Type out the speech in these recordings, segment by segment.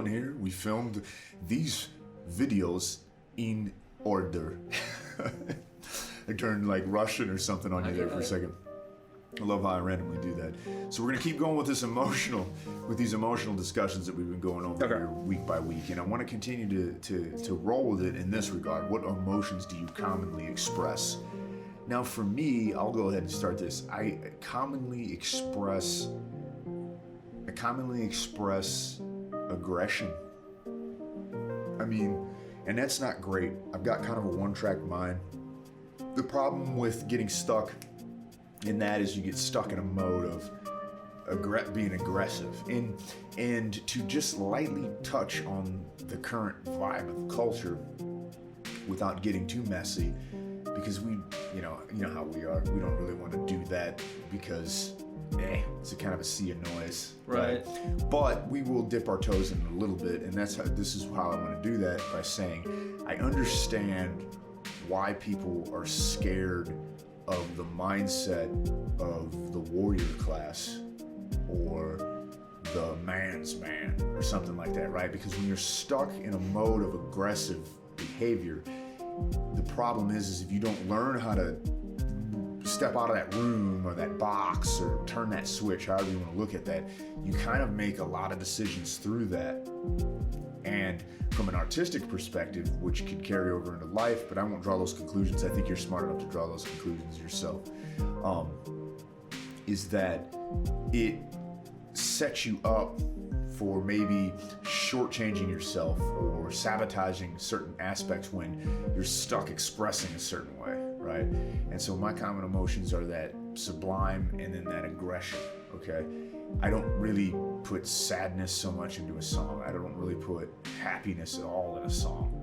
here. We filmed these videos in order. I turned like Russian or something on you there for a second. I love how I randomly do that. So we're gonna keep going with these emotional discussions that we've been going over here week by week, and I want to continue to roll with it in this regard. What emotions do you commonly express? Now, for me, I'll go ahead and start this. I commonly express aggression. I mean, and that's not great. I've got kind of a one-track mind. The problem with getting stuck in that is you get stuck in a mode of being aggressive. And to just lightly touch on the current vibe of culture without getting too messy, because we, you know how we are. We don't really want to do that because it's a kind of a sea of noise. Right. But we will dip our toes in a little bit, and this is how I want to do that, by saying I understand why people are scared of the mindset of the warrior class or the man's man or something like that, right? Because when you're stuck in a mode of aggressive behavior, the problem is if you don't learn how to step out of that room or that box or turn that switch, however you want to look at that, you kind of make a lot of decisions through that. And from an artistic perspective, which could carry over into life, but I won't draw those conclusions. I think you're smart enough to draw those conclusions yourself. Is that it sets you up for maybe shortchanging yourself or sabotaging certain aspects when you're stuck expressing a certain way, right? And so my common emotions are that sublime and then that aggression, okay? I don't really put sadness so much into a song. I don't really put happiness at all in a song.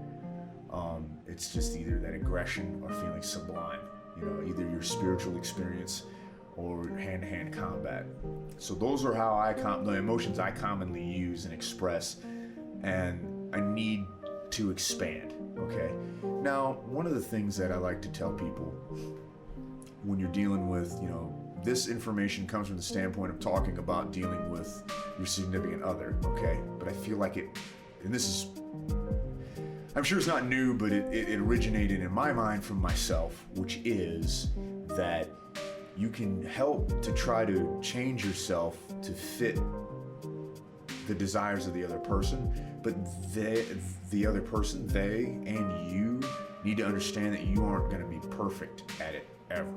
It's just either that aggression or feeling sublime, either your spiritual experience or hand-to-hand combat. So those are how the emotions I commonly use and express, and I need to expand, okay? Now, one of the things that I like to tell people when you're dealing with, this information comes from the standpoint of talking about dealing with your significant other, okay? But I feel like I'm sure it's not new, but it originated in my mind from myself, which is that you can help to try to change yourself to fit the desires of the other person, but the other person, they and you need to understand that you aren't going to be perfect at it ever,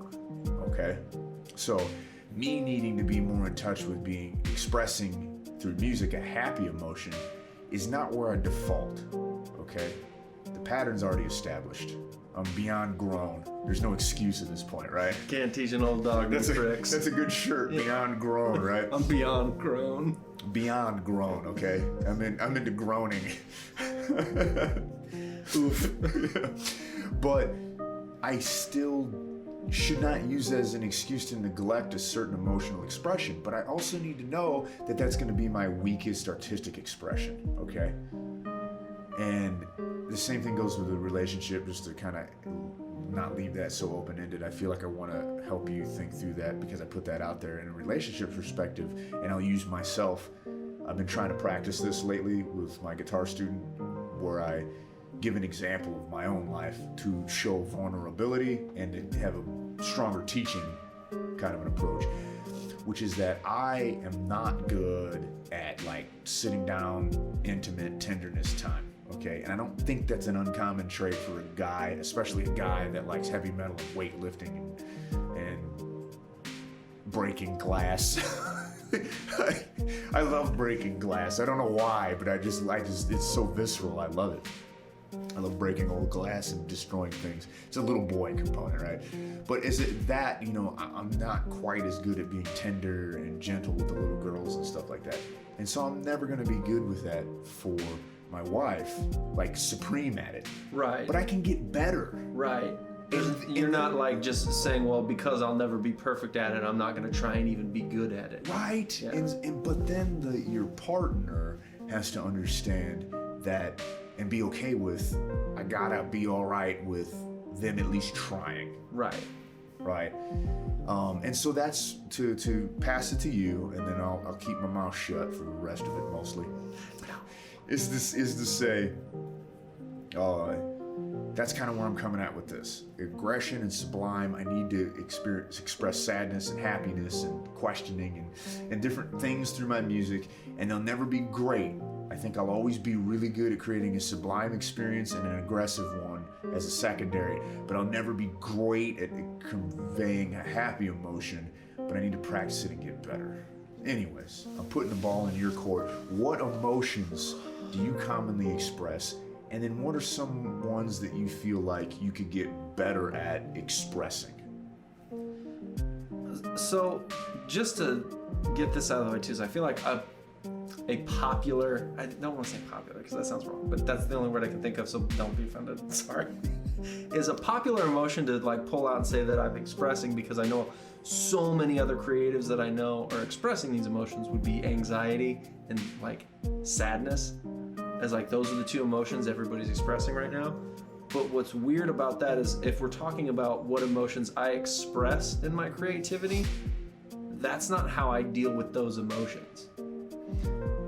okay? So me needing to be more in touch with expressing through music a happy emotion is not where I default, okay? The pattern's already established. I'm beyond grown. There's no excuse at this point, right? Can't teach an old dog new tricks. That's a good shirt, beyond grown, right? I'm beyond grown. Beyond grown, okay? I'm into groaning. Oof. But I still should not use that as an excuse to neglect a certain emotional expression, but I also need to know that that's going to be my weakest artistic expression, okay? And the same thing goes with a relationship, just to kind of not leave that so open-ended. I feel like I want to help you think through that because I put that out there in a relationship perspective, and I'll use myself. I've been trying to practice this lately with my guitar student, where I give an example of my own life to show vulnerability and to have a stronger teaching kind of an approach, which is that I am not good at like sitting down, intimate tenderness time. Okay, and I don't think that's an uncommon trait for a guy, especially a guy that likes heavy metal and weightlifting and breaking glass. I love breaking glass. I don't know why, but I just it's so visceral. I love it. I love breaking old glass and destroying things. It's a little boy component, right? But is it that, I'm not quite as good at being tender and gentle with the little girls and stuff like that. And so I'm never going to be good with that for my wife, like supreme at it. Right. But I can get better. Right. You're not like just saying, well, because I'll never be perfect at it, I'm not going to try and even be good at it. Right. Yeah. But then your partner has to understand that and be okay with, I gotta be all right with them at least trying. Right. Right. And so that's to pass it to you, and then I'll keep my mouth shut for the rest of it mostly. is to say, that's kind of where I'm coming at with this. Aggression and sublime, I need to express sadness and happiness and questioning and different things through my music, and they'll never be great. I think I'll always be really good at creating a sublime experience and an aggressive one as a secondary, but I'll never be great at conveying a happy emotion, but I need to practice it and get better. Anyways, I'm putting the ball in your court. What emotions do you commonly express? And then what are some ones that you feel like you could get better at expressing? So, just to get this out of the way too, so I feel like a popular, I don't want to say popular because that sounds wrong, but that's the only word I can think of, so don't be offended, sorry, is a popular emotion to like pull out and say that I'm expressing, because I know so many other creatives that I know are expressing these emotions, would be anxiety and like sadness, as like those are the two emotions everybody's expressing right now. But what's weird about that is if we're talking about what emotions I express in my creativity, that's not how I deal with those emotions.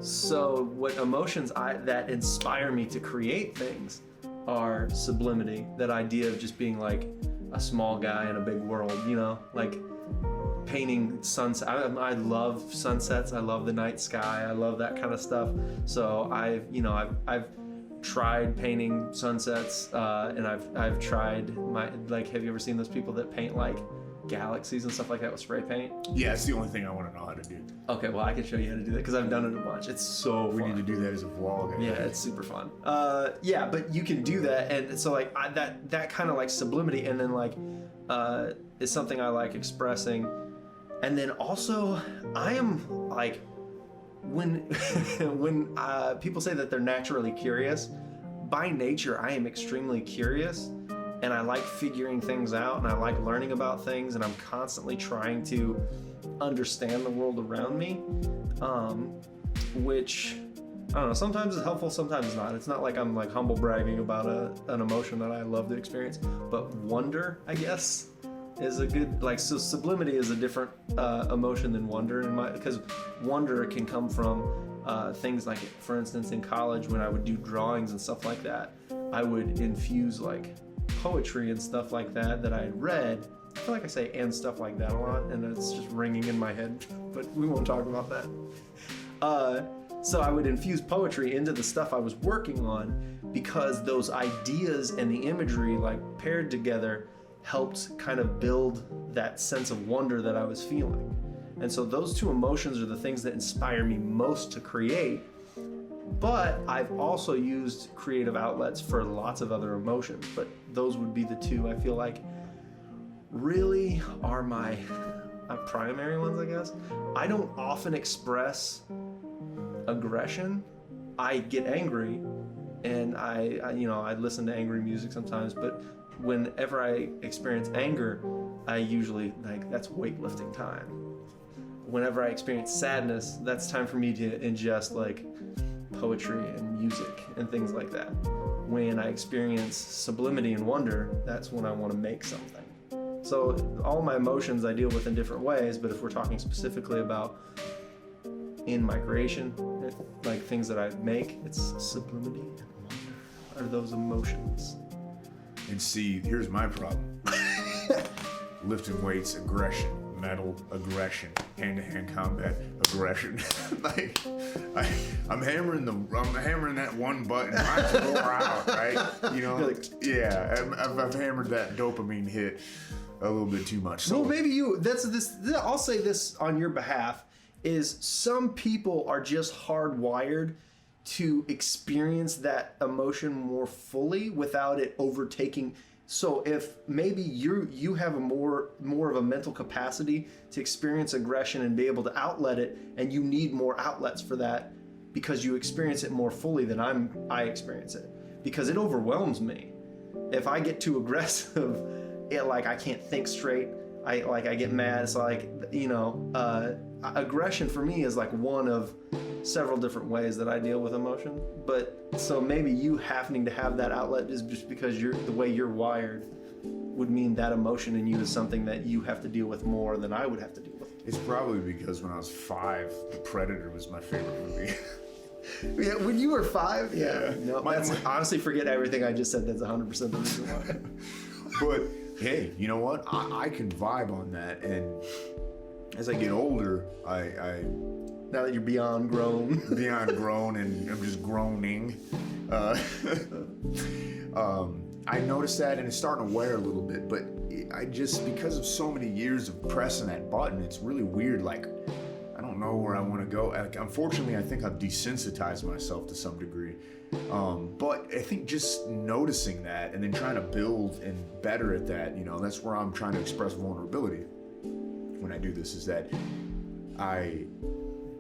So what emotions that inspire me to create things are sublimity, that idea of just being like a small guy in a big world, you know, like painting sunsets. I love sunsets. I love the night sky. I love that kind of stuff. So I've tried painting sunsets, and I've tried have you ever seen those people that paint like galaxies and stuff like that with spray paint? Yeah, it's the only thing I want to know how to do. Okay, well I can show you how to do that because I've done it a bunch. It's so We fun. need to do that as a vlog. Yeah, it's super fun. Yeah, but you can do that, and so like that kind of like sublimity, and then like is something I like expressing. And then also, I am like, when people say that they're naturally curious, by nature I am extremely curious, and I like figuring things out, and I like learning about things, and I'm constantly trying to understand the world around me, which I don't know, sometimes it's helpful, sometimes it's not. It's not like I'm like humble bragging about an emotion that I love to experience, but wonder, I guess, is a good, like, so sublimity is a different emotion than wonder, because wonder can come from things like, for instance, in college when I would do drawings and stuff like that, I would infuse like poetry and stuff like that I had read. I feel like I say and stuff like that a lot, and it's just ringing in my head, but we won't talk about that. So I would infuse poetry into the stuff I was working on, because those ideas and the imagery like paired together helped kind of build that sense of wonder that I was feeling. And so those two emotions are the things that inspire me most to create. But I've also used creative outlets for lots of other emotions, but those would be the two I feel like really are my primary ones, I guess. I don't often express aggression. I get angry, and I listen to angry music sometimes, but whenever I experience anger, I usually, like, that's weightlifting time. Whenever I experience sadness, that's time for me to ingest like poetry and music and things like that. When I experience sublimity and wonder, that's when I want to make something. So all my emotions I deal with in different ways, but if we're talking specifically about in my creation, like things that I make, it's sublimity and wonder are those emotions. And see, here's my problem. Lifting weights, aggression. Metal, aggression. Hand-to-hand combat, aggression. Like, I'm hammering that one button. Mine's wore out, right? You know, like, yeah. I've hammered that dopamine hit a little bit too much. So. Well, maybe I'll say this on your behalf, is some people are just hardwired to experience that emotion more fully without it overtaking. So if maybe you have a more of a mental capacity to experience aggression and be able to outlet it, and you need more outlets for that because you experience it more fully than I experience it, because it overwhelms me. If I get too aggressive, I can't think straight. I get mad. It's like, aggression for me is like one of several different ways that I deal with emotion. But so maybe you happening to have that outlet is just because the way you're wired would mean that emotion in you is something that you have to deal with more than I would have to deal with. It's probably because when I was 5, The Predator was my favorite movie. Yeah, when you were 5, Yeah. No, honestly, forget everything I just said. That's 100% the reason why. But hey, you know what? I can vibe on that, and as I get older, I Now that you're beyond grown. beyond grown, and I'm just groaning. I noticed that, and it's starting to wear a little bit. But I just, because of so many years of pressing that button, it's really weird. Like, I don't know where I want to go. Like, unfortunately, I think I've desensitized myself to some degree. But I think just noticing that and then trying to build and better at that, you know, that's where I'm trying to express vulnerability when I do this, is that I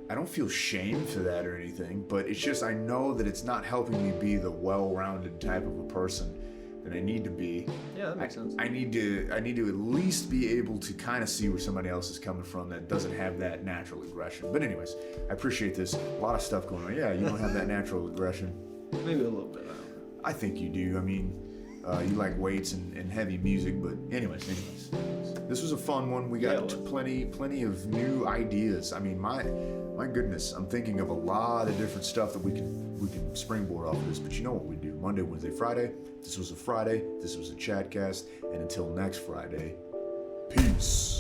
don't feel shame for that or anything, but it's just, I know that it's not helping me be the well-rounded type of a person that I need to be. Yeah, that makes sense. I need to at least be able to kind of see where somebody else is coming from that doesn't have that natural aggression. But anyways, I appreciate this. A lot of stuff going on. Yeah, you don't have that natural aggression. Maybe a little bit. I don't know. I think you do. I mean, you like weights and heavy music, but anyways. This was a fun one. We got plenty of new ideas. I mean, my goodness, I'm thinking of a lot of different stuff that we can springboard off of this. But you know what we do? Monday, Wednesday, Friday. This was a Friday. This was a Chatcast. And until next Friday, peace.